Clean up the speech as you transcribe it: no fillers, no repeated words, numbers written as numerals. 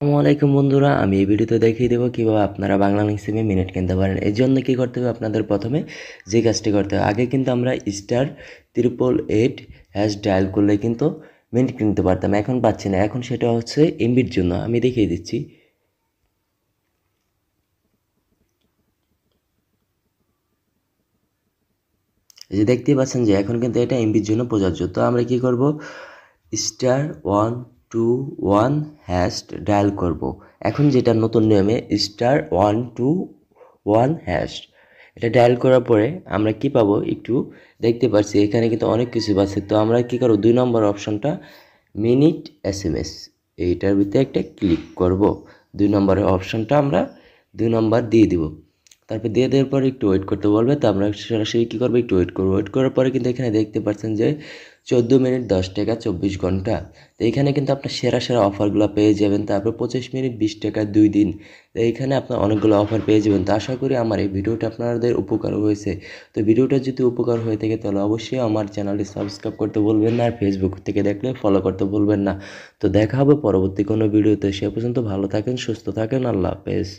আসসালামু আলাইকুম বন্ধুরা, আমি এই ভিডিওতে দেখিয়ে দেবো কিভাবে আপনারা বাংলালিংক সিমে মিনিট কিনতে পারেন। এর জন্য কি করতে হবে, আপনাদের প্রথমে যে কাজটি করতে হবে, আগে কিন্তু আমরা *888# ডায়াল করলে কিন্তু মিনিট কিনতে পারতাম, এখন পাচ্ছি না। এখন সেটা হচ্ছে এমবির জন্য, আমি দেখিয়ে দিচ্ছি। এই যে দেখতেই পাচ্ছেন যে এখন কিন্তু এটা এমবির জন্য প্রযোজ্য। তো আমরা কি করব, *121# ডায়াল করব। এখন যেটা নতুন নিয়মে *121#, এটা ডায়াল করার পরে আমরা কি পাবো একটু দেখতে পাচ্ছি, এখানে কিন্তু অনেক কিছু আছে। তো আমরা কি করব, 2 নম্বর অপশনটা মিনিট এসএমএস, এইটার ভিতরে একটা ক্লিক করব। 2 নম্বরের অপশনটা আমরা 2 নম্বর দিয়ে দিব। তারপর দিয়ে দেওয়ার পরে একটু ওয়েট করতে বলবে, তো আমরা সরাসরি কী করবো, একটু ওয়েট করবো। ওয়েট করার পরে কিন্তু এখানে দেখতে পাচ্ছেন যে 14 মিনিট 10 টাকা 24 ঘন্টা। তো এখানে কিন্তু আপনার সেরা সেরা অফারগুলো পেয়ে যাবেন। তারপর 25 মিনিট 20 টাকা 2 দিন। তো এইখানে আপনার অনেকগুলো অফার পেয়ে যাবেন। তো আশা করি আমার এই ভিডিওটা আপনাদের উপকার হয়েছে। তো ভিডিওটা যদি উপকার হয়ে থাকে তাহলে অবশ্যই আমার চ্যানেলটি সাবস্ক্রাইব করতে ভুলবেন না, আর ফেসবুক থেকে দেখলে ফলো করতে ভুলবেন না। তো দেখা হবে পরবর্তী কোনো ভিডিওতে। সে পর্যন্ত ভালো থাকেন, সুস্থ থাকেন, আল্লাহ হাফেজ।